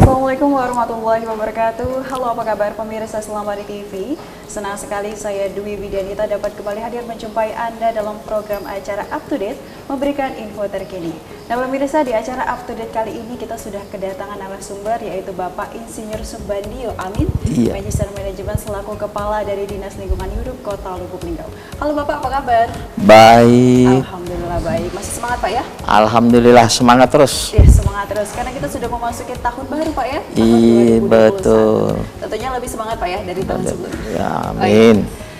Assalamualaikum warahmatullahi wabarakatuh. Halo, apa kabar pemirsa Selamari TV? Senang sekali saya Dwi Widianita dapat kembali hadir menjumpai Anda dalam program acara Up to Date, memberikan info terkini. Nah pemirsa, di acara Up to Date kali ini kita sudah kedatangan narasumber yaitu Bapak Insinyur Subhandio Amin, Magister Manajemen selaku Kepala dari Dinas Lingkungan Hidup Kota Lubuk Linggau. Halo Bapak, apa kabar? Baik. Alhamdulillah baik. Masih semangat Pak ya? Alhamdulillah semangat terus. Ya, semangat terus karena kita sudah memasuki tahun baru Pak ya. Iya betul. Tentunya lebih semangat Pak ya dari tahun sebelumnya. Ya, amin.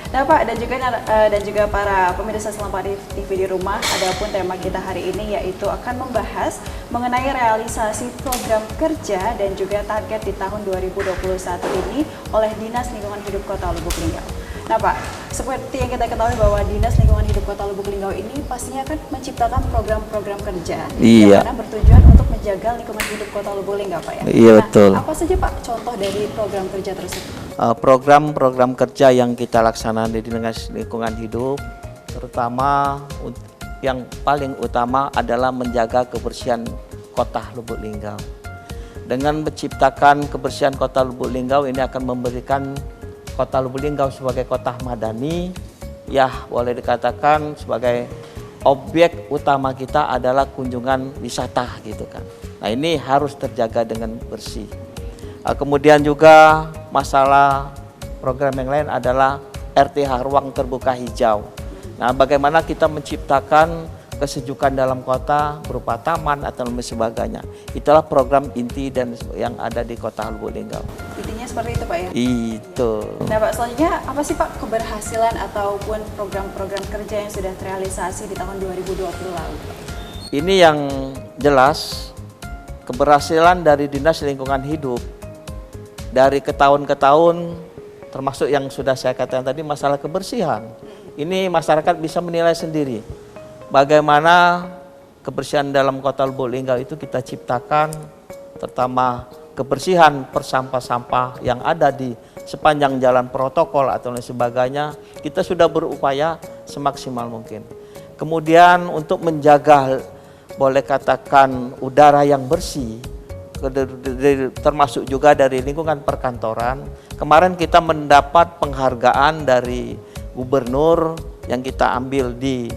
Nah Pak dan juga para pemirsa Selamari TV di rumah, adapun tema kita hari ini yaitu akan membahas mengenai realisasi program kerja dan juga target di tahun 2021 ini oleh Dinas Lingkungan Hidup Kota Lubuk Linggau. Nah Pak, seperti yang kita ketahui bahwa Dinas Lingkungan Hidup Kota Lubuk Linggau ini pastinya akan menciptakan program-program kerja yang mana bertujuan untuk menjaga lingkungan hidup Kota Lubuk Linggau Pak ya. Iya betul. Apa saja Pak contoh dari program kerja tersebut? Program-program kerja yang kita laksanakan di Dinas Lingkungan Hidup, terutama yang paling utama adalah menjaga kebersihan Kota Lubuk Linggau. Dengan menciptakan kebersihan Kota Lubuk Linggau ini akan memberikan Kota Lubuk Linggau sebagai kota madani, ya boleh dikatakan sebagai objek utama kita adalah kunjungan wisata gitu kan. Nah ini harus terjaga dengan bersih. Kemudian juga masalah program yang lain adalah RTH, ruang terbuka hijau. Nah bagaimana kita menciptakan kesejukan dalam kota berupa taman atau sebagainya. Itulah program inti dan yang ada di Kota Lubuk Linggau. Intinya seperti itu Pak ya? Itu. Nah Pak, selanjutnya apa sih Pak keberhasilan ataupun program-program kerja yang sudah terrealisasi di tahun 2020 lalu? Ini yang jelas keberhasilan dari Dinas Lingkungan Hidup dari ke tahun ke tahun, termasuk yang sudah saya katakan tadi masalah kebersihan. Ini masyarakat bisa menilai sendiri bagaimana kebersihan dalam Kota Lubuk Linggau itu kita ciptakan, terutama kebersihan persampah-sampah yang ada di sepanjang jalan protokol atau lain sebagainya, kita sudah berupaya semaksimal mungkin. Kemudian untuk menjaga, boleh katakan udara yang bersih, termasuk juga dari lingkungan perkantoran. Kemarin kita mendapat penghargaan dari gubernur yang kita ambil di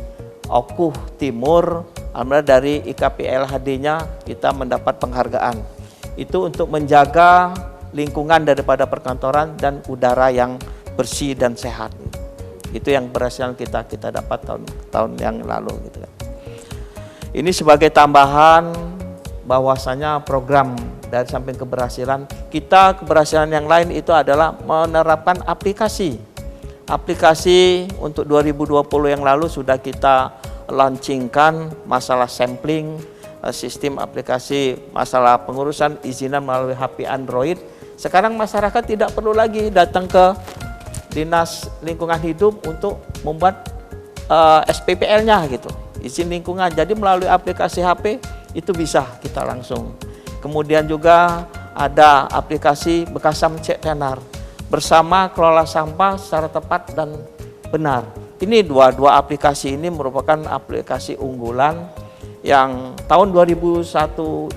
Okuh Timur, alhamdulillah dari IKPLHD-nya kita mendapat penghargaan. Itu untuk menjaga lingkungan daripada perkantoran dan udara yang bersih dan sehat. Itu yang berhasil kita dapat tahun yang lalu gitu kan. Ini sebagai tambahan bahwasanya program dari samping keberhasilan, keberhasilan yang lain itu adalah menerapkan aplikasi. Aplikasi untuk 2020 yang lalu sudah kita launchingkan masalah sampling, sistem aplikasi masalah pengurusan izinan melalui HP Android. Sekarang masyarakat tidak perlu lagi datang ke Dinas Lingkungan Hidup untuk membuat SPPL-nya gitu, izin lingkungan. Jadi melalui aplikasi HP itu bisa kita langsung. Kemudian juga ada aplikasi Bekasam Cek Tenar bersama kelola sampah secara tepat dan benar. Ini dua aplikasi ini merupakan aplikasi unggulan yang tahun 2021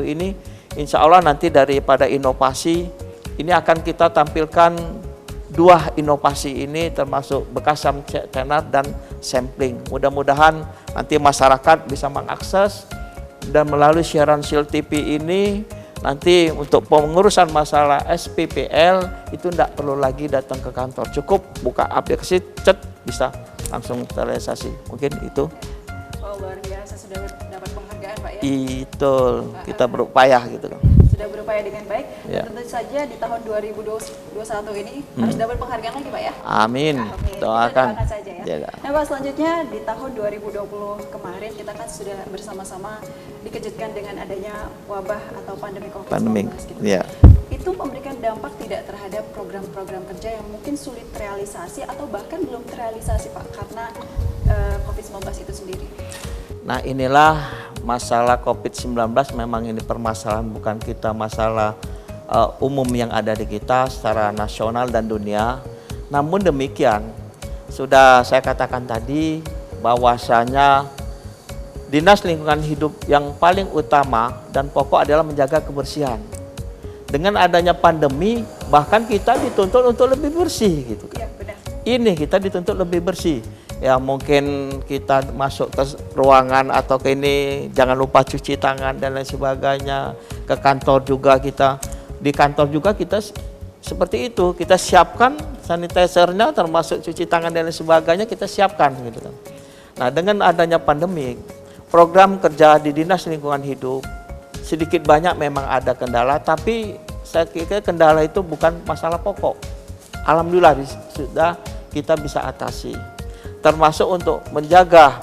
ini insya Allah nanti daripada inovasi ini akan kita tampilkan dua inovasi ini termasuk Bekasam Cek Tenar dan sampling. Mudah-mudahan nanti masyarakat bisa mengakses dan melalui siaran Sil TV ini nanti untuk pengurusan masalah SPPL itu tidak perlu lagi datang ke kantor, cukup buka aplikasi cet bisa langsung terrealisasi. Mungkin itu. Oh luar biasa, sudah dapat penghargaan Pak ya? Itu kita berupaya gitu kan. Sudah berupaya dengan baik. Ya. Tentu saja di tahun 2021 ini harus dapat penghargaan lagi Pak ya? Amin. Amin. Doakan. Kita doakan saja ya. Ya. Nah Pak, selanjutnya di tahun 2020 kemarin kita kan sudah bersama-sama dikejutkan dengan adanya wabah atau pandemi COVID-19 gitu. Ya. Itu memberikan dampak tidak terhadap program-program kerja yang mungkin sulit terrealisasi atau bahkan belum terrealisasi Pak karena COVID-19 itu sendiri. Nah inilah masalah COVID-19, memang ini permasalahan bukan kita, masalah umum yang ada di kita secara nasional dan dunia. Namun demikian, sudah saya katakan tadi bahwasanya Dinas Lingkungan Hidup yang paling utama dan pokok adalah menjaga kebersihan. Dengan adanya pandemi, bahkan kita dituntut untuk lebih bersih gitu. Iya, benar. Ini kita dituntut lebih bersih. Ya mungkin kita masuk ke ruangan atau ke ini jangan lupa cuci tangan dan lain sebagainya. Ke kantor juga kita, di kantor juga kita seperti itu. Kita siapkan sanitizer-nya termasuk cuci tangan dan lain sebagainya kita siapkan gitu kan. Nah, dengan adanya pandemi, program kerja di Dinas Lingkungan Hidup sedikit banyak memang ada kendala, tapi saya kira kendala itu bukan masalah pokok. Alhamdulillah sudah kita bisa atasi. Termasuk untuk menjaga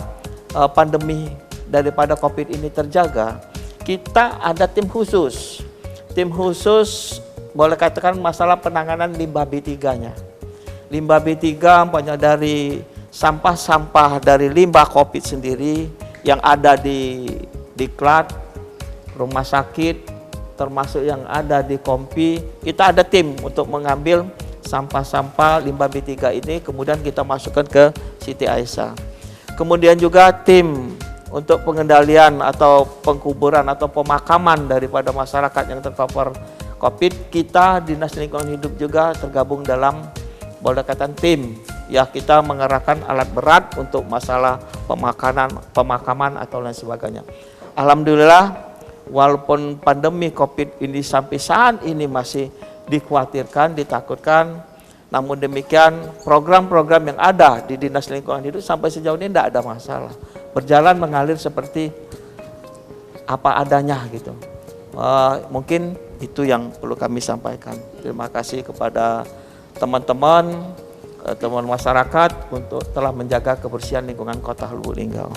pandemi daripada COVID ini terjaga, kita ada tim khusus. Tim khusus boleh katakan masalah penanganan limbah B3-nya. Limbah B3 umpamanya dari sampah-sampah dari limbah COVID sendiri yang ada di diklat, rumah sakit, termasuk yang ada di Kompi, kita ada tim untuk mengambil sampah-sampah limbah B3 ini, kemudian kita masukkan ke Siti Aisyah. Kemudian juga tim untuk pengendalian atau pengkuburan atau pemakaman daripada masyarakat yang terpapar COVID, kita Dinas Lingkungan Hidup juga tergabung dalam boleh katakan tim. Ya, kita mengerahkan alat berat untuk masalah pemakaman atau lain sebagainya. Alhamdulillah, walaupun pandemi COVID ini sampai saat ini masih dikhawatirkan, ditakutkan, namun demikian program-program yang ada di Dinas Lingkungan Hidup sampai sejauh ini tidak ada masalah. Berjalan mengalir seperti apa adanya gitu. Mungkin itu yang perlu kami sampaikan. Terima kasih kepada teman-teman masyarakat untuk telah menjaga kebersihan lingkungan Kota Lubuk Linggau.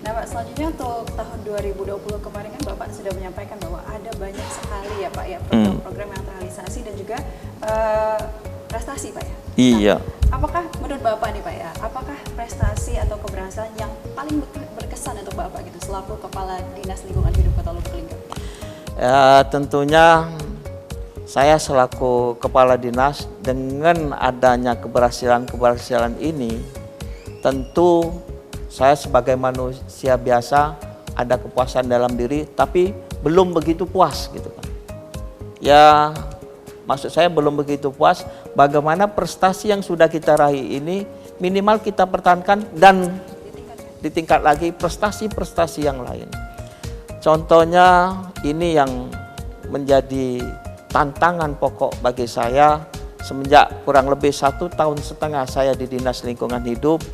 Nah Pak, selanjutnya untuk tahun 2020 kemarin kan Bapak sudah menyampaikan bahwa ada banyak sekali ya Pak ya program-program yang terrealisasi dan juga prestasi Pak ya. Iya. Nah, apakah menurut Bapak nih Pak ya, apakah prestasi atau keberhasilan yang paling berkesan untuk Bapak gitu selaku Kepala Dinas Lingkungan Hidup Kota Lubuk Linggau? Ya, tentunya saya selaku Kepala Dinas dengan adanya keberhasilan ini tentu saya sebagai manusia biasa ada kepuasan dalam diri, tapi belum begitu puas gitu kan. Ya, maksud saya belum begitu puas bagaimana prestasi yang sudah kita raih ini minimal kita pertahankan dan ditingkat lagi prestasi-prestasi yang lain. Contohnya ini yang menjadi tantangan pokok bagi saya semenjak kurang lebih 1,5 tahun saya di Dinas Lingkungan Hidup.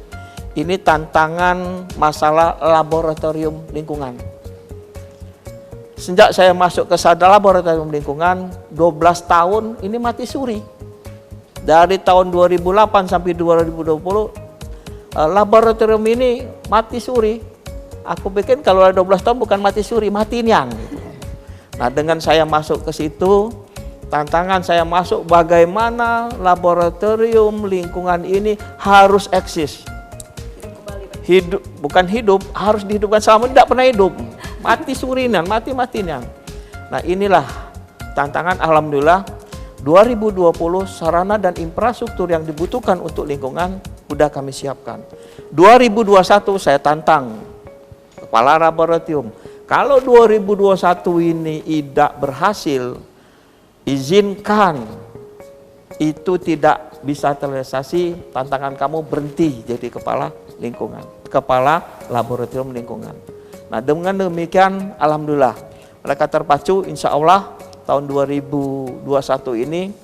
Ini tantangan masalah laboratorium lingkungan. Sejak saya masuk ke laboratorium lingkungan, 12 tahun ini mati suri. Dari tahun 2008 sampai 2020, laboratorium ini mati suri. Aku pikir kalau ada 12 tahun bukan mati suri, mati nian. Nah, dengan saya masuk ke situ, tantangan saya masuk bagaimana laboratorium lingkungan ini harus eksis. Hidup, bukan hidup, harus dihidupkan selama tidak pernah hidup. Mati surinan, mati-matinan. Nah, inilah tantangan. Alhamdulillah 2020 sarana dan infrastruktur yang dibutuhkan untuk lingkungan sudah kami siapkan. 2021 saya tantang Kepala Laboratorium. Kalau 2021 ini tidak berhasil, izinkan itu tidak bisa terrealisasi, tantangan kamu berhenti jadi kepala lingkungan, kepala laboratorium lingkungan. Nah, dengan demikian alhamdulillah mereka terpacu, insya Allah tahun 2021 ini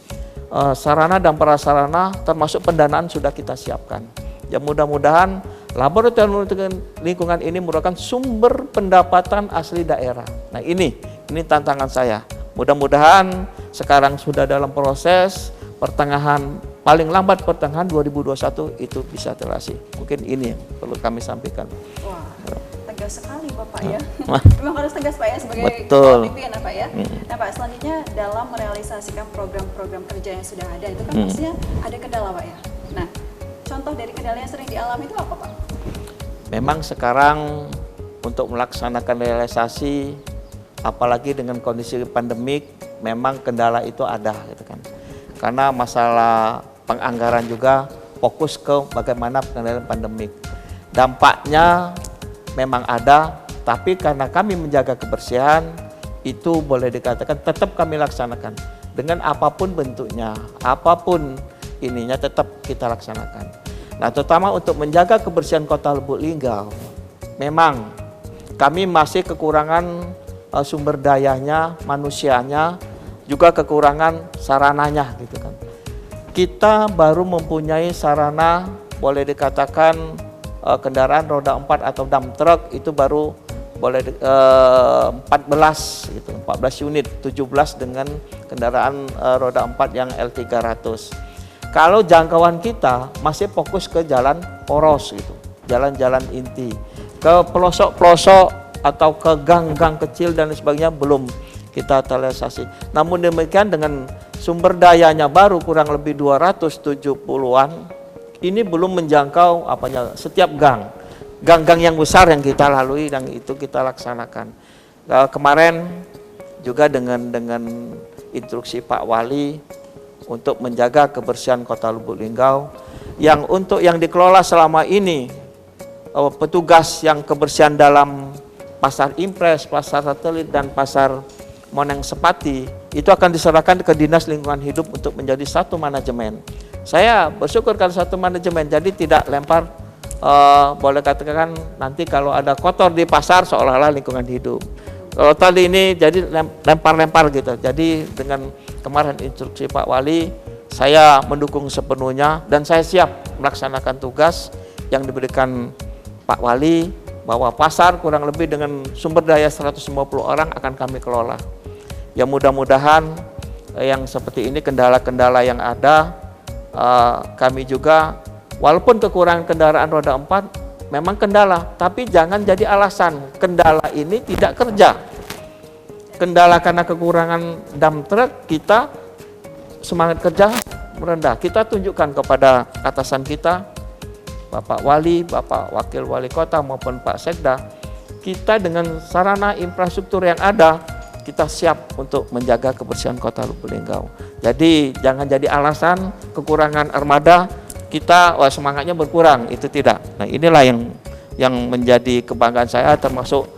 sarana dan prasarana termasuk pendanaan sudah kita siapkan. Ya, mudah-mudahan laboratorium lingkungan ini merupakan sumber pendapatan asli daerah. Nah, ini tantangan saya. Mudah-mudahan sekarang sudah dalam proses paling lambat pertengahan 2021 itu bisa terasi. Mungkin ini yang perlu kami sampaikan. Wah, tegas sekali Bapak ya. Memang harus tegas Pak ya sebagai pimpinan Pak ya. Nah Pak, selanjutnya dalam merealisasikan program-program kerja yang sudah ada itu kan pastinya ada kendala Pak ya. Nah, contoh dari kendala yang sering dialami itu apa Pak? Memang sekarang untuk melaksanakan realisasi, apalagi dengan kondisi pandemik, memang kendala itu ada gitu kan. Karena masalah penganggaran juga fokus ke bagaimana pengendalian pandemik. Dampaknya memang ada, tapi karena kami menjaga kebersihan, itu boleh dikatakan tetap kami laksanakan. Dengan apapun bentuknya, apapun ininya tetap kita laksanakan. Nah, terutama untuk menjaga kebersihan Kota Lubuk Linggau, memang kami masih kekurangan sumber dayanya, manusianya, juga kekurangan sarananya gitu kan. Kita baru mempunyai sarana, boleh dikatakan kendaraan roda 4 atau dump truck itu baru boleh 14 gitu, 14 unit, 17 dengan kendaraan roda 4 yang L300. Kalau jangkauan kita masih fokus ke jalan poros gitu, jalan-jalan inti, ke pelosok-pelosok atau ke gang-gang kecil dan sebagainya belum kita realisasi. Namun demikian dengan sumber dayanya baru kurang lebih 270-an, ini belum menjangkau setiap gang-gang yang besar yang kita lalui dan itu kita laksanakan. Kemarin juga dengan instruksi Pak Wali untuk menjaga kebersihan Kota Lubuk Linggau, yang untuk yang dikelola selama ini petugas yang kebersihan dalam Pasar Impres, Pasar Satelit dan Pasar Moneng Sepati itu akan diserahkan ke Dinas Lingkungan Hidup untuk menjadi satu manajemen. Saya bersyukur kalau satu manajemen, jadi tidak lempar, boleh katakan nanti kalau ada kotor di pasar seolah-olah lingkungan hidup. Kalau tadi ini jadi lempar-lempar gitu. Jadi dengan kemarin instruksi Pak Wali, saya mendukung sepenuhnya dan saya siap melaksanakan tugas yang diberikan Pak Wali, bahwa pasar kurang lebih dengan sumber daya 150 orang akan kami kelola. Ya mudah-mudahan yang seperti ini kendala-kendala yang ada, kami juga walaupun kekurangan kendaraan roda 4 memang kendala, tapi jangan jadi alasan kendala ini tidak kerja. Kendala karena kekurangan dump truck, kita semangat kerja merendah. Kita tunjukkan kepada atasan kita, Bapak Wali, Bapak Wakil Wali Kota maupun Pak Sekda, kita dengan sarana infrastruktur yang ada, kita siap untuk menjaga kebersihan Kota Lubuk Linggau. Jadi jangan jadi alasan kekurangan armada, kita semangatnya berkurang, itu tidak. Nah inilah yang menjadi kebanggaan saya, termasuk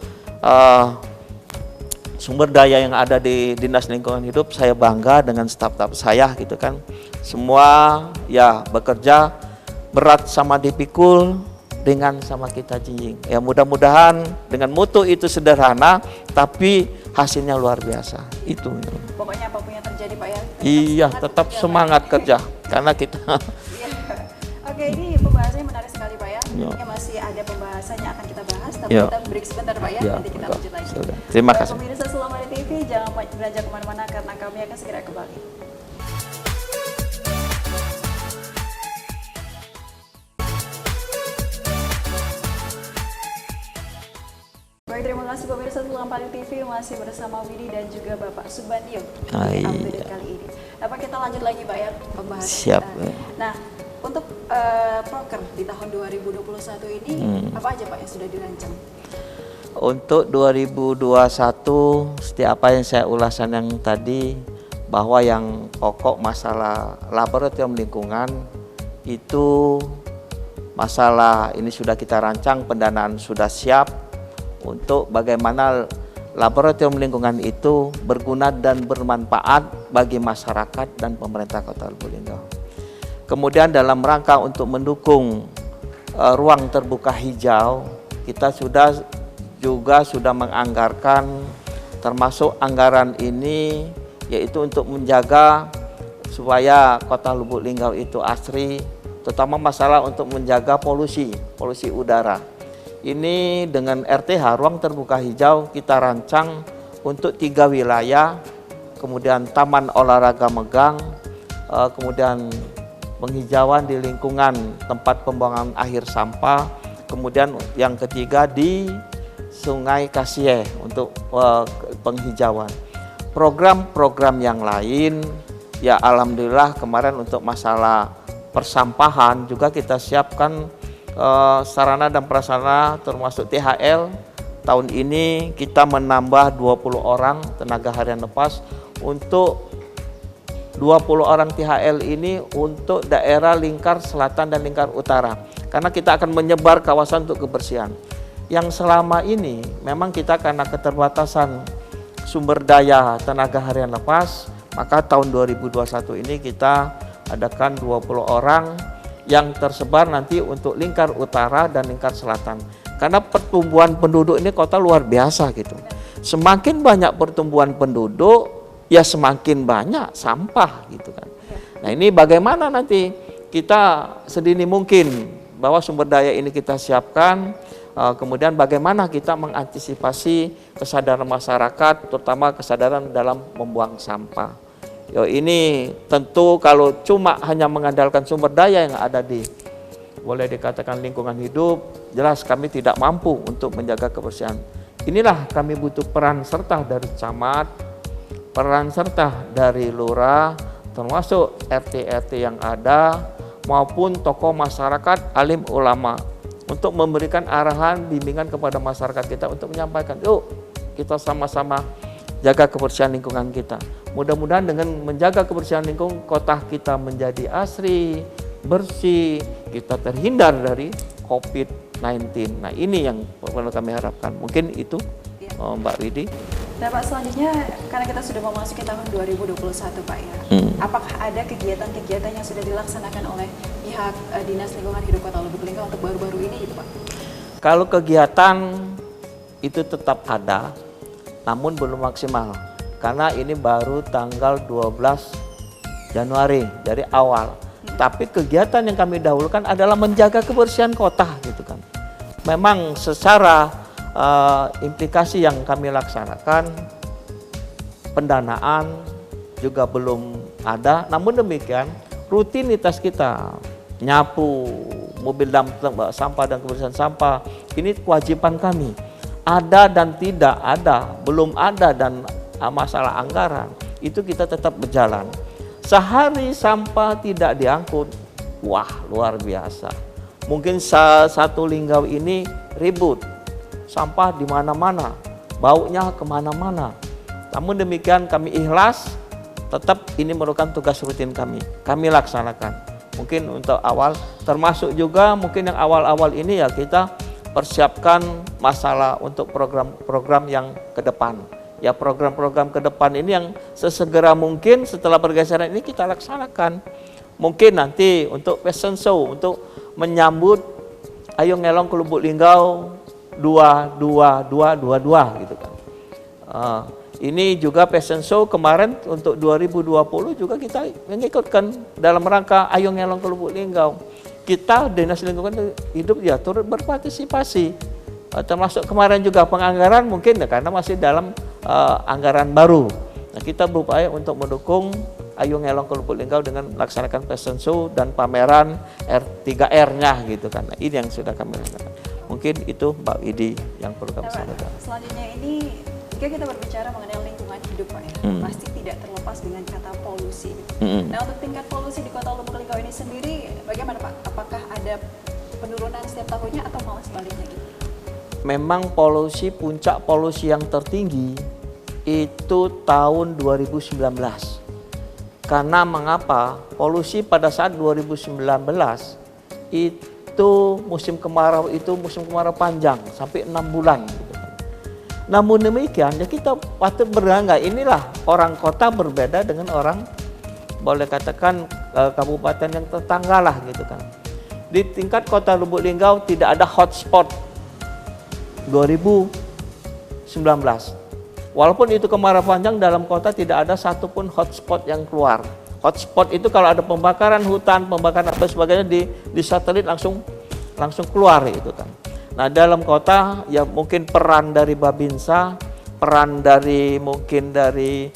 sumber daya yang ada di Dinas Lingkungan Hidup. Saya bangga dengan staf-staf saya gitu kan. Semua ya bekerja berat sama dipikul, ringan sama kita jinjing. Ya mudah-mudahan dengan mutu itu sederhana, tapi hasilnya luar biasa. Itu. Pokoknya apapun yang terjadi Pak ya. Iya, tetap semangat kerja karena kita. Oke, ini pembahasannya menarik sekali Pak ya. Tentunya masih ada pembahasan yang akan kita bahas, tapi kita break sebentar Pak ya. Nanti kita lanjut lagi. Terima kasih. Pemirsa Selamat di TV, jangan beranjak kemana-mana karena kami akan segera kembali. Baik, terima kasih pemirsa Selamat di TV, masih bersama Widi dan juga Bapak Subandio di update kali ini. Dapat kita lanjut lagi Pak ya pembahasan Siap. kita. Nah, untuk proker di tahun 2021 ini apa aja Pak yang sudah dirancang? Untuk 2021 setiap apa yang saya ulasan yang tadi, bahwa yang pokok masalah laboratorium lingkungan itu masalah ini sudah kita rancang, pendanaan sudah siap untuk bagaimana laboratorium lingkungan itu berguna dan bermanfaat bagi masyarakat dan pemerintah Kota Lubuk Linggau. Kemudian dalam rangka untuk mendukung ruang terbuka hijau, kita juga sudah menganggarkan, termasuk anggaran ini yaitu untuk menjaga supaya Kota Lubuk Linggau itu asri, terutama masalah untuk menjaga polusi udara. Ini dengan RTH, ruang terbuka hijau, kita rancang untuk 3 wilayah, kemudian taman olahraga Megang, kemudian penghijauan di lingkungan tempat pembuangan akhir sampah, kemudian yang ketiga di Sungai Kasie untuk penghijauan. Program-program yang lain, ya alhamdulillah kemarin untuk masalah persampahan juga kita siapkan sarana dan prasarana termasuk THL. Tahun ini kita menambah 20 orang tenaga harian lepas untuk 20 orang THL ini untuk daerah lingkar selatan dan lingkar utara. Karena kita akan menyebar kawasan untuk kebersihan. yang selama ini memang kita karena keterbatasan sumber daya tenaga harian lepas, maka tahun 2021 ini kita adakan 20 orang yang tersebar nanti untuk lingkar utara dan lingkar selatan. Karena pertumbuhan penduduk ini kota luar biasa gitu. Semakin banyak pertumbuhan penduduk, ya semakin banyak sampah gitu kan. Nah ini bagaimana nanti kita sedini mungkin bahwa sumber daya ini kita siapkan, kemudian bagaimana kita mengantisipasi kesadaran masyarakat, terutama kesadaran dalam membuang sampah. Ini tentu kalau cuma hanya mengandalkan sumber daya yang ada di, boleh dikatakan lingkungan hidup, jelas kami tidak mampu untuk menjaga kebersihan. Inilah kami butuh peran serta dari camat, peran serta dari lurah, termasuk RT-RT yang ada, maupun tokoh masyarakat, alim ulama, untuk memberikan arahan, bimbingan kepada masyarakat kita untuk menyampaikan, yuk kita sama-sama jaga kebersihan lingkungan kita. Mudah-mudahan dengan menjaga kebersihan lingkungan, kota kita menjadi asri, bersih, kita terhindar dari COVID-19. Nah ini yang perlu kami harapkan. Mungkin itu Mbak Widi. Nah Pak, selanjutnya karena kita sudah memasuki tahun 2021 Pak ya, apakah ada kegiatan-kegiatan yang sudah dilaksanakan oleh pihak Dinas Lingkungan Hidup Kota Lubuk Linggau untuk baru-baru ini gitu Pak? Kalau kegiatan itu tetap ada, namun belum maksimal. Karena ini baru tanggal 12 Januari dari awal. Tapi kegiatan yang kami dahulukan adalah menjaga kebersihan kota gitu kan. Memang secara implikasi yang kami laksanakan, pendanaan juga belum ada. Namun demikian rutinitas kita nyapu, mobil dampak sampah dan kebersihan sampah, ini kewajiban kami. Ada dan tidak ada, belum ada dan masalah anggaran, itu kita tetap berjalan. Sehari sampah tidak diangkut, wah luar biasa. Mungkin satu Linggau ini ribut, sampah di mana-mana, baunya kemana-mana. Namun demikian kami ikhlas, tetap ini merupakan tugas rutin kami laksanakan. Mungkin untuk awal, termasuk juga mungkin yang awal-awal ini ya kita persiapkan masalah untuk program-program yang ke depan. Ya program-program ke depan ini yang sesegera mungkin setelah pergeseran ini kita laksanakan. Mungkin nanti untuk fashion show, untuk menyambut Ayo Ngelong ke Lubuk Linggau 2222 gitu kan. Ini juga fashion show kemarin untuk 2020 juga kita mengikutkan dalam rangka Ayo Ngelong ke Lubuk Linggau. Kita Dinas Lingkungan Hidup ya turut berpartisipasi. Termasuk kemarin juga penganggaran mungkin ya, karena masih dalam anggaran baru. Nah, kita berupaya untuk mendukung Ayo Ngelong ke Lubuk Linggau dengan melaksanakan fashion show dan pameran R3R-nya gitu kan. Nah, ini yang sudah kami lakukan. Mungkin itu Mbak Widi yang perlu kami sampaikan. Selanjutnya ini jika kita berbicara mengenai lingkungan hidup Pak ya, pasti tidak terlepas dengan kata polusi. Nah untuk tingkat polusi di Kota Lubuk Linggau ini sendiri bagaimana Pak? Apakah ada penurunan setiap tahunnya atau malah sebaliknya gitu? Memang polusi, puncak polusi yang tertinggi itu tahun 2019. Karena mengapa? Polusi pada saat 2019 itu musim kemarau panjang sampai 6 bulan. Gitu. Namun demikian ya kita patut berbangga, inilah orang kota berbeda dengan orang boleh katakan kabupaten yang tetangga lah gitu kan. Di tingkat Kota Lubuk Linggau tidak ada hotspot 2019. Walaupun itu kemarau panjang dalam kota tidak ada satupun hotspot yang keluar. Hotspot itu kalau ada pembakaran hutan, pembakaran apa sebagainya di satelit langsung keluar itu kan. Nah dalam kota ya mungkin peran dari Babinsa, peran dari mungkin dari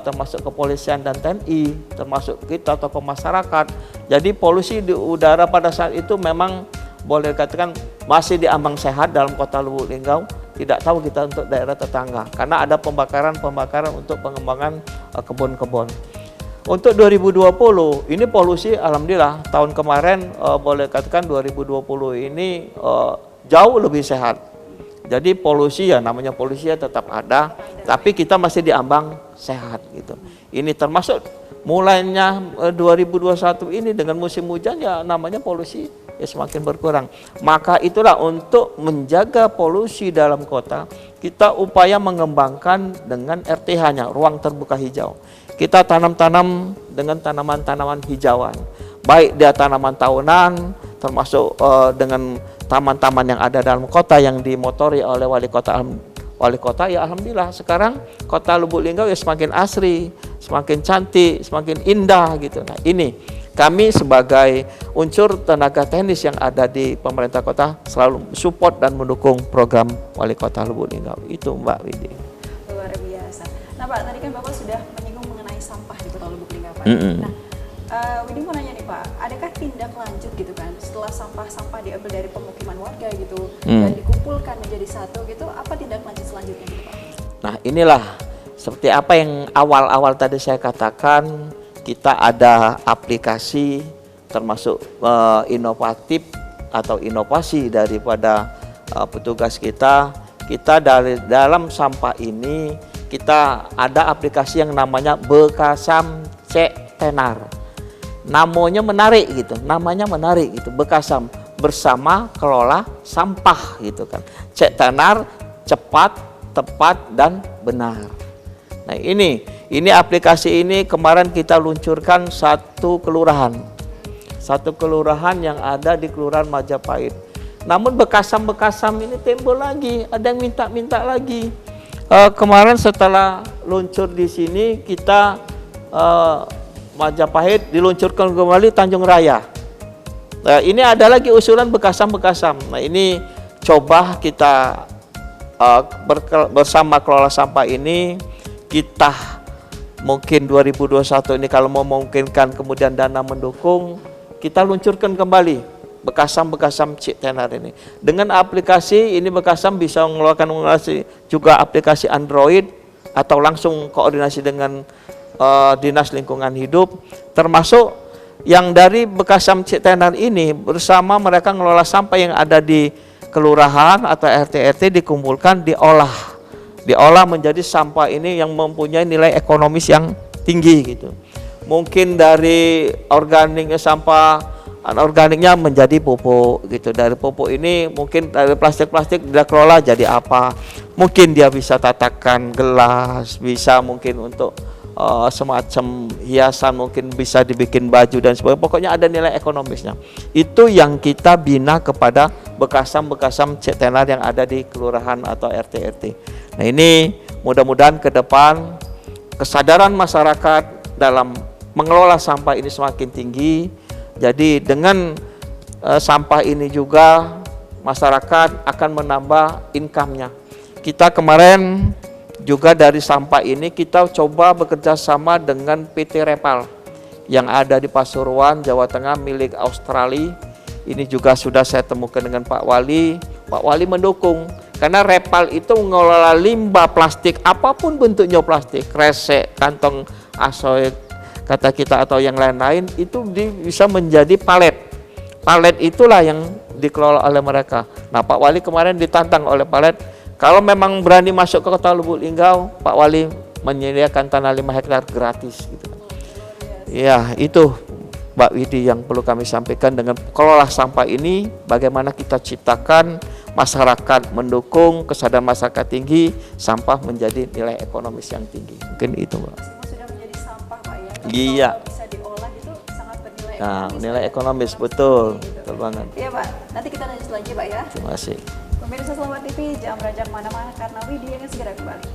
termasuk kepolisian dan TNI, termasuk kita tokoh masyarakat. Jadi polusi di udara pada saat itu memang boleh dikatakan masih diambang sehat dalam Kota Lubuk Linggau. Tidak tahu kita untuk daerah tetangga karena ada pembakaran untuk pengembangan kebun-kebun. Untuk 2020 ini polusi alhamdulillah tahun kemarin boleh katakan 2020 ini jauh lebih sehat. Jadi polusi ya namanya polusi ya tetap ada, tapi kita masih diambang sehat gitu. Ini termasuk mulainya 2021 ini dengan musim hujan ya namanya polusi ya semakin berkurang. Maka itulah untuk menjaga polusi dalam kota, kita upaya mengembangkan dengan RTH-nya, ruang terbuka hijau. Kita tanam-tanam dengan tanaman-tanaman hijauan, baik dia tanaman tahunan, termasuk dengan taman-taman yang ada dalam kota yang dimotori oleh wali kota. Ya alhamdulillah sekarang kota Lubuk Linggau ya semakin asri, semakin cantik, semakin indah gitu. Nah ini kami sebagai unsur tenaga teknis yang ada di pemerintah kota selalu support dan mendukung program wali kota Lubuk Linggau. Itu Mbak Widi. Luar biasa. Nah Pak, tadi kan Bapak sudah menyinggung mengenai sampah di kota Lubuk Linggau Pak. Nah, Widi mau nanya nih Pak, adakah tindak lanjut gitu kan setelah sampah-sampah diambil dari pemukiman warga gitu dan dikumpulkan menjadi satu gitu, apa tindak lanjut selanjutnya gitu Pak? Nah inilah seperti apa yang awal-awal tadi saya katakan, kita ada aplikasi termasuk inovatif atau inovasi daripada petugas kita dari dalam sampah ini kita ada aplikasi yang namanya Bekasam Cek Tenar. Namanya menarik gitu, Bekasam bersama kelola sampah gitu kan. Cek Tenar, cepat, tepat dan benar. Nah ini aplikasi ini kemarin kita luncurkan satu kelurahan yang ada di Kelurahan Majapahit. Namun Bekasam ini timbul lagi, ada yang minta lagi. Kemarin setelah luncur di sini kita Majapahit diluncurkan kembali Tanjung Raya. Nah, ini ada lagi usulan Bekasam. Nah ini coba kita bersama kelola sampah ini kita mungkin 2021 ini kalau memungkinkan kemudian dana mendukung, kita luncurkan kembali Bekasam Cek Tenar ini. Dengan aplikasi ini Bekasam bisa mengeluarkan juga aplikasi Android atau langsung koordinasi dengan Dinas Lingkungan Hidup, termasuk yang dari Bekasam Cek Tenar ini bersama mereka mengelola sampah yang ada di kelurahan atau RT dikumpulkan, diolah menjadi sampah ini yang mempunyai nilai ekonomis yang tinggi gitu. Mungkin dari organiknya sampah anorganiknya menjadi pupuk gitu. Dari pupuk ini mungkin dari plastik dia kelola jadi apa? Mungkin dia bisa tatakan gelas, bisa mungkin untuk semacam hiasan, mungkin bisa dibikin baju dan sebagainya. Pokoknya ada nilai ekonomisnya. Itu yang kita bina kepada Bekasam Cek Tenar yang ada di kelurahan atau RT. Nah ini mudah-mudahan ke depan kesadaran masyarakat dalam mengelola sampah ini semakin tinggi. Jadi dengan sampah ini juga masyarakat akan menambah income-nya. Kita kemarin juga dari sampah ini kita coba bekerja sama dengan PT Repal yang ada di Pasuruan, Jawa Tengah milik Australia. Ini juga sudah saya temukan dengan Pak Wali. Pak Wali mendukung karena Repal itu mengelola limbah plastik apapun bentuknya plastik, kresek, kantong asoy kata kita atau yang lain-lain itu bisa menjadi palet. Palet itulah yang dikelola oleh mereka. Nah Pak Wali kemarin ditantang oleh palet. Kalau memang berani masuk ke kota Lubuk Linggau, Pak Wali menyediakan tanah 5 hektar gratis gitu. Ya, itu Mbak Widi yang perlu kami sampaikan dengan kelola sampah ini, bagaimana kita ciptakan masyarakat mendukung, kesadaran masyarakat tinggi, sampah menjadi nilai ekonomis yang tinggi. Mungkin itu, Mbak. Sudah menjadi sampah Pak ya. Iya. Kalau bisa diolah itu sangat bernilai Nah, ekonomis. nilai ekonomis betul. Betul banget. Iya Pak, nanti kita lanjut lagi Pak ya. Terima kasih. Pemirsa Selamat TV, jangan beranjak mana-mana karena Widi akan segera kembali.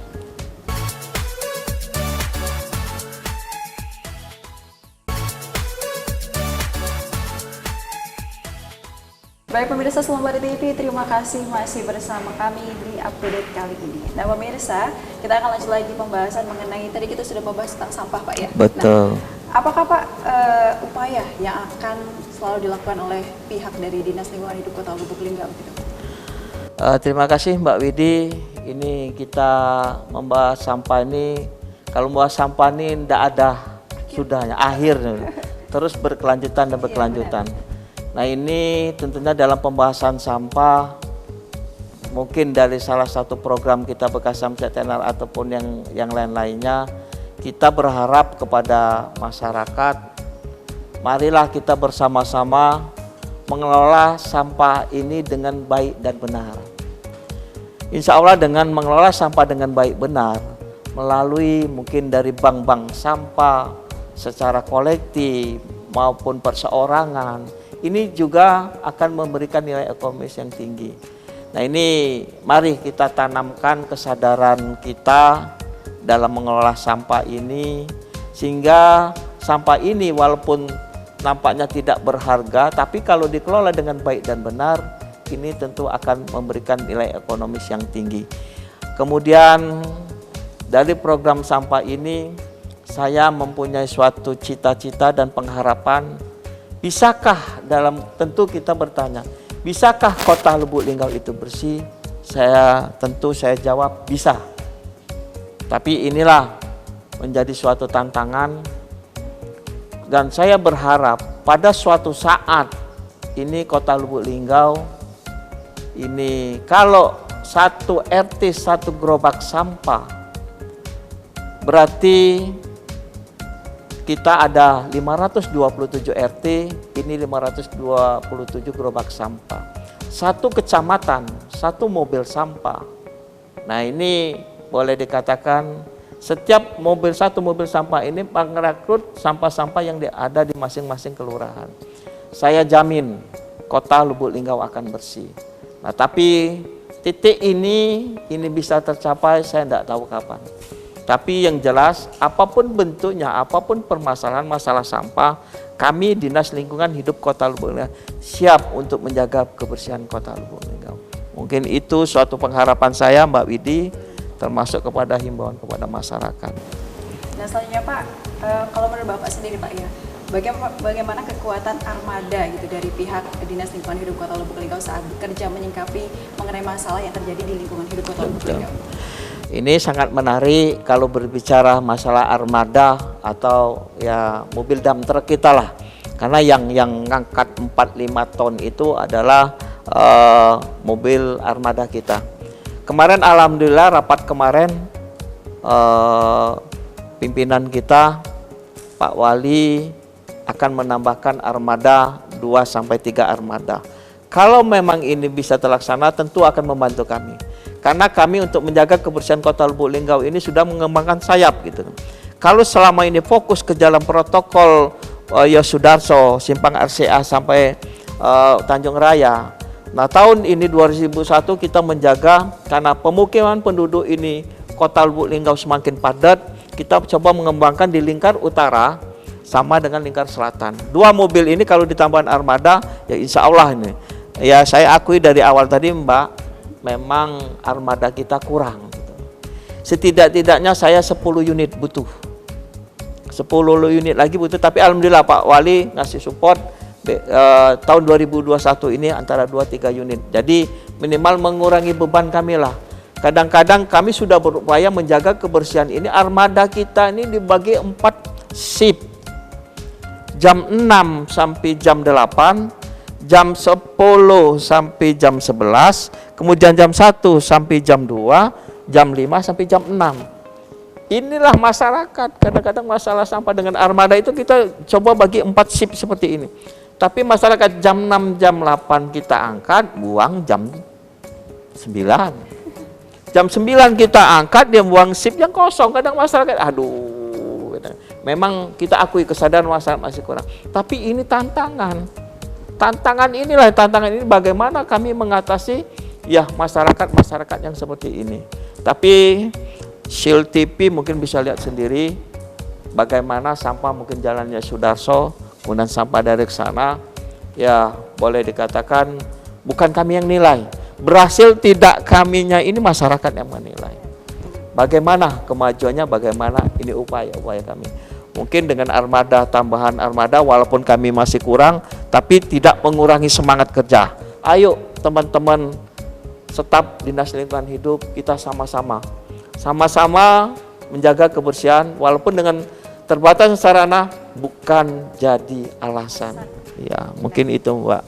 Baik pemirsa Selamat TV, terima kasih masih bersama kami di update kali ini. Nah pemirsa, kita akan lanjut lagi pembahasan mengenai, tadi kita sudah membahas tentang sampah Pak ya. Betul. Nah, apakah Pak upaya yang akan selalu dilakukan oleh pihak dari Dinas Lingkungan Hidup Kota Lubuk Linggau gitu? Terima kasih Mbak Widi. Ini kita membahas sampah ini. Kalau membahas sampah ini tidak ada sudahnya, akhir terus berkelanjutan dan berkelanjutan. Nah ini tentunya dalam pembahasan sampah mungkin dari salah satu program kita Bekasam Cek Tenar ataupun yang lain-lainnya, kita berharap kepada masyarakat, marilah kita bersama-sama mengelola sampah ini dengan baik dan benar. Insya Allah dengan mengelola sampah dengan baik benar, melalui mungkin dari bank-bank sampah secara kolektif maupun perseorangan, ini juga akan memberikan nilai ekonomis yang tinggi. Nah ini mari kita tanamkan kesadaran kita dalam mengelola sampah ini, sehingga sampah ini walaupun nampaknya tidak berharga, tapi kalau dikelola dengan baik dan benar, ini tentu akan memberikan nilai ekonomis yang tinggi. Kemudian dari program sampah ini, saya mempunyai suatu cita-cita dan pengharapan, bisakah tentu kita bertanya, bisakah kota Lubuk Linggau itu bersih? Saya jawab bisa. Tapi inilah menjadi suatu tantangan. Dan saya berharap pada suatu saat ini kota Lubuk Linggau ini kalau satu RT satu gerobak sampah, berarti kita ada 527 RT, ini 527 gerobak sampah. Satu kecamatan, satu mobil sampah. Nah ini boleh dikatakan setiap satu mobil sampah ini merekrut sampah-sampah yang ada di masing-masing kelurahan. Saya jamin kota Lubuk Linggau akan bersih. Nah tapi titik ini bisa tercapai saya tidak tahu kapan. Tapi yang jelas apapun bentuknya, apapun permasalahan masalah sampah, kami Dinas Lingkungan Hidup Kota Lubuk Linggau siap untuk menjaga kebersihan kota Lubuk Linggau. Mungkin itu suatu pengharapan saya Mbak Widi, termasuk kepada himbauan kepada masyarakat. Nah selanjutnya Pak, kalau menurut Bapak sendiri Pak ya, bagaimana kekuatan armada gitu dari pihak Dinas Lingkungan Hidup Kota Lubuk Linggau saat bekerja menyingkapi mengenai masalah yang terjadi di lingkungan hidup Kota Lubuk Linggau? Ini sangat menarik kalau berbicara masalah armada atau ya mobil dump truck kita lah. Karena yang ngangkat 4-5 ton itu adalah mobil armada kita. Kemarin alhamdulillah rapat kemarin pimpinan kita Pak Wali akan menambahkan armada 2-3 armada. Kalau memang ini bisa terlaksana tentu akan membantu kami. Karena kami untuk menjaga kebersihan kota Lubuk Linggau ini sudah mengembangkan sayap gitu. Kalau selama ini fokus ke jalan protokol Yosudarso, Simpang RCA sampai Tanjung Raya. Nah tahun ini 2001 kita menjaga karena pemukiman penduduk ini kota Lubuk Linggau semakin padat, kita coba mengembangkan di lingkar utara sama dengan lingkar selatan. 2 mobil ini kalau ditambahkan armada ya insya Allah ini. Ya saya akui dari awal tadi Mbak, memang armada kita kurang. Setidak-tidaknya saya 10 unit butuh. 10 unit lagi butuh, tapi alhamdulillah Pak Wali ngasih support. Tahun 2021 ini antara 2-3 unit. Jadi minimal mengurangi beban kami lah. Kadang-kadang kami sudah berupaya menjaga kebersihan ini. Armada kita ini dibagi 4 shift. Jam 6 sampai jam 8, jam 10 sampai jam 11, kemudian jam 1 sampai jam 2, jam 5 sampai jam 6. Inilah masyarakat. Kadang-kadang masalah sampah dengan armada itu kita coba bagi 4 shift seperti ini. Tapi masyarakat jam 6, jam 8 kita angkat, buang jam 9. Jam 9 kita angkat, dia buang shift yang kosong. Kadang masyarakat, aduh. Memang kita akui kesadaran masyarakat masih kurang. Tapi ini tantangan. Tantangan ini bagaimana kami mengatasi ya masyarakat yang seperti ini. Tapi Shield TV mungkin bisa lihat sendiri bagaimana sampah mungkin jalannya Sudarso. Kemudian sampah dari sana, ya boleh dikatakan bukan kami yang nilai. Berhasil tidak kaminya ini masyarakat yang menilai. Bagaimana kemajuannya, bagaimana ini upaya-upaya kami. Mungkin dengan armada, tambahan armada walaupun kami masih kurang, tapi tidak mengurangi semangat kerja. Ayo teman-teman staf Dinas Lingkungan Hidup, kita sama-sama menjaga kebersihan walaupun dengan terbatas sarana bukan jadi alasan. Ya, mungkin itu Mbak.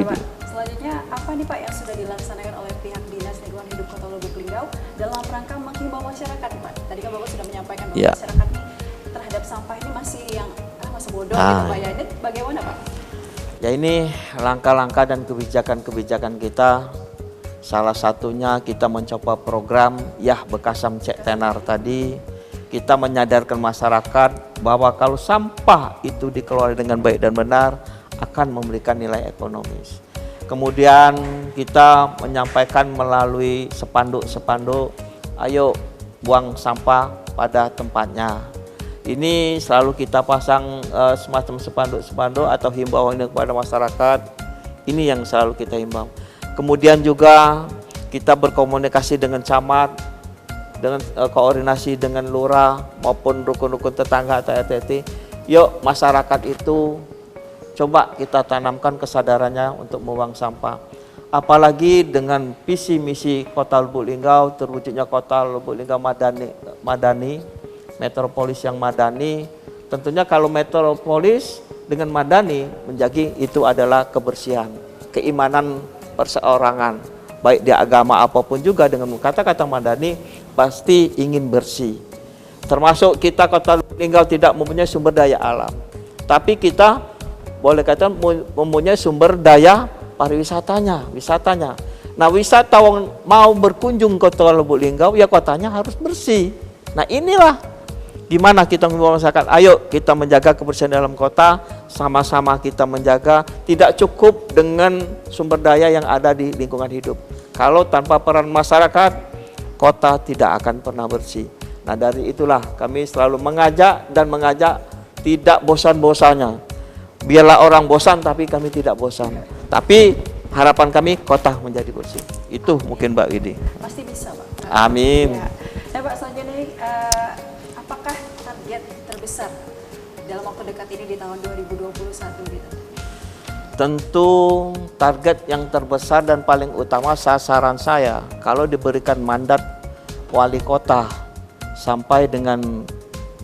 Nah, Pak, selanjutnya apa nih Pak yang sudah dilaksanakan oleh pihak Dinas Lingkungan Hidup Kota Lubuk Linggau dalam rangka menghimbau masyarakat nih Pak? Tadi kan Bapak sudah menyampaikan bahwa masyarakat nih terhadap sampah ini masih bodoh gitu Pak ya. Ini bagaimana Pak? Ya ini langkah-langkah dan kebijakan-kebijakan kita. Salah satunya kita mencoba program Yah Bekasam Cek Tenar tadi. Kita menyadarkan masyarakat bahwa kalau sampah itu dikelola dengan baik dan benar akan memberikan nilai ekonomis. Kemudian kita menyampaikan melalui spanduk-spanduk, ayo buang sampah pada tempatnya. Ini selalu kita pasang semacam spanduk-spanduk atau himbauan kepada masyarakat. Ini yang selalu kita himbau. Kemudian juga kita berkomunikasi dengan camat, dengan koordinasi dengan lurah maupun rukun-rukun tetangga atau RT. Yuk masyarakat itu coba kita tanamkan kesadarannya untuk membuang sampah. Apalagi dengan visi misi Kota Lubuk Linggau, terwujudnya Kota Lubuk Linggau Madani, metropolis yang madani. Tentunya kalau metropolis dengan madani menjadi itu adalah kebersihan, keimanan perseorangan, baik di agama apapun juga dengan kata-kata madani pasti ingin bersih. Termasuk kita Kota Lubuk Linggau tidak mempunyai sumber daya alam, tapi kita boleh katakan mempunyai sumber daya pariwisatanya, wisatanya. Nah, wisatawan mau berkunjung ke Kota Lubuk Linggau, ya kotanya harus bersih. Nah, inilah gimana kita membawasakan, ayo kita menjaga kebersihan dalam kota, sama-sama kita menjaga. Tidak cukup dengan sumber daya yang ada di lingkungan hidup. Kalau tanpa peran masyarakat, kota tidak akan pernah bersih. Nah, dari itulah kami selalu mengajak tidak bosan-bosannya. Biarlah orang bosan, tapi kami tidak bosan. Tapi harapan kami kota menjadi bersih. Itu mungkin Mbak Widi. Pasti bisa, Pak. Amin. Ya. Nah, Pak, selanjutnya apakah target terbesar dalam waktu dekat ini di tahun 2021 gitu? Tentu target yang terbesar dan paling utama sasaran saya kalau diberikan mandat wali kota sampai dengan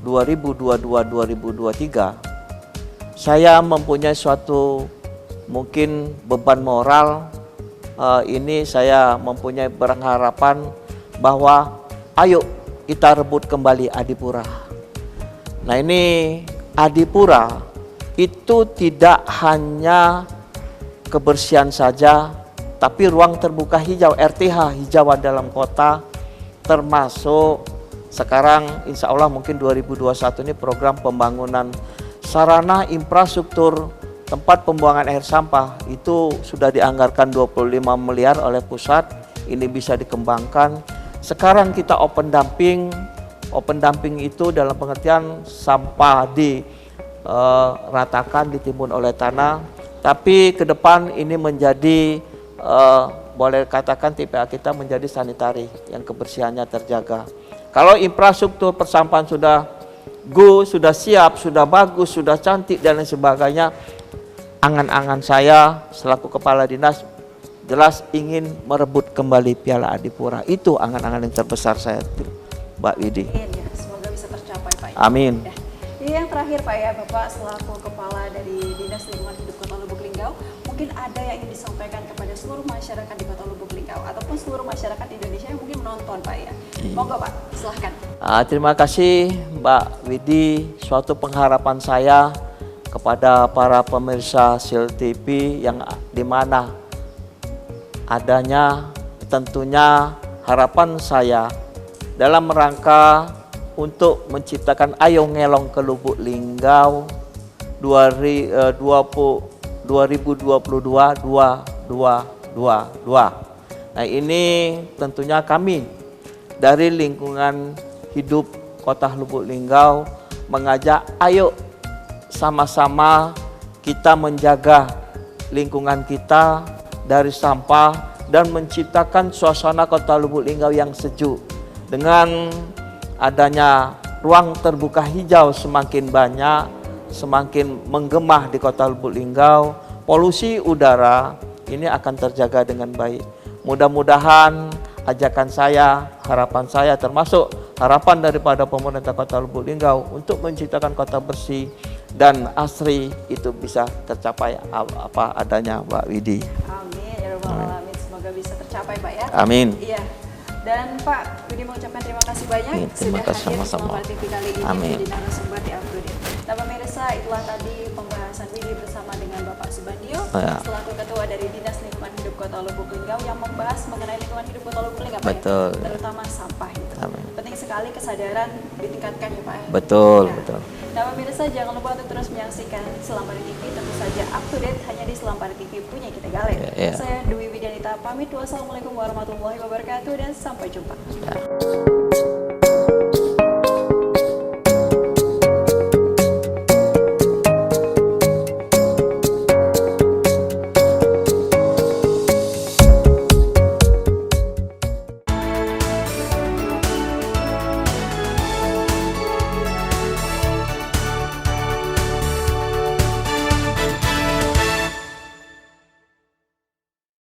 2022-2023, saya mempunyai suatu mungkin beban moral. Ini saya mempunyai berharapan bahwa ayo kita rebut kembali Adipura. Nah, ini Adipura itu tidak hanya kebersihan saja, tapi ruang terbuka hijau, RTH hijauan dalam kota, termasuk sekarang insya Allah mungkin 2021 ini program pembangunan sarana infrastruktur tempat pembuangan air sampah itu sudah dianggarkan 25 miliar oleh pusat. Ini bisa dikembangkan. Sekarang kita open dumping itu dalam pengertian sampah ratakan ditimbun oleh tanah, tapi ke depan ini menjadi boleh katakan TPA kita menjadi sanitari yang kebersihannya terjaga. Kalau infrastruktur persampahan sudah sudah siap, sudah bagus, sudah cantik dan lain sebagainya, angan-angan saya selaku kepala dinas jelas ingin merebut kembali Piala Adipura. Itu angan-angan yang terbesar saya, Mbak Widi. Ya, semoga bisa tercapai, Pak. Amin. Ya. Yang terakhir, Pak, ya, Bapak selaku kepala dari Dinas Lingkungan Hidup Kota Lubuk Linggau, mungkin ada yang ingin disampaikan kepada seluruh masyarakat di Kota Lubuk Linggau ataupun seluruh masyarakat Indonesia yang mungkin menonton, Pak, ya. Monggo, Pak, silahkan. Terima kasih Mbak Widi. Suatu pengharapan saya kepada para pemirsa Sil TV yang dimana adanya tentunya harapan saya dalam rangka untuk menciptakan Ayo Ngelong ke Lubuk Linggau 2022-2022. Nah, ini tentunya kami dari lingkungan hidup Kota Lubuk Linggau mengajak ayo sama-sama kita menjaga lingkungan kita dari sampah dan menciptakan suasana Kota Lubuk Linggau yang sejuk. Dengan adanya ruang terbuka hijau semakin banyak, semakin menggema di Kota Lubuk Linggau, polusi udara ini akan terjaga dengan baik. Mudah-mudahan ajakan saya, harapan saya termasuk harapan daripada pemerintah Kota Lubuk Linggau untuk menciptakan kota bersih dan asri itu bisa tercapai apa adanya, Mbak Widi. Amin ya rabbal alamin. Semoga bisa tercapai, Pak, ya. Amin. Iya. Dan Pak Widi mengucapkan terima kasih banyak Terima sudah kasih hadir sama-sama. bersama TV kali ini Amin. di narasumber di Afrodit. Nah, pemirsa, itulah tadi pembahasan Widi bersama dengan Bapak Subandio, Ya. selaku Ketua dari Dinas Lingkungan Hidup Kota Lubuk Linggau yang membahas mengenai lingkungan hidup Kota Lubuk Linggau, Pak, ya? Betul. Terutama sampah itu. Amin. Penting sekali kesadaran ditingkatkan ya Pak. Betul, Ya. betul. Nah pemirsa jangan lupa untuk terus menyaksikan Selampari TV, tentu saja up to date hanya di Selampari TV punya kita Galet. Ya. Saya Dwi Widianita pamit. Wassalamualaikum warahmatullahi wabarakatuh dan sampai jumpa. Ya.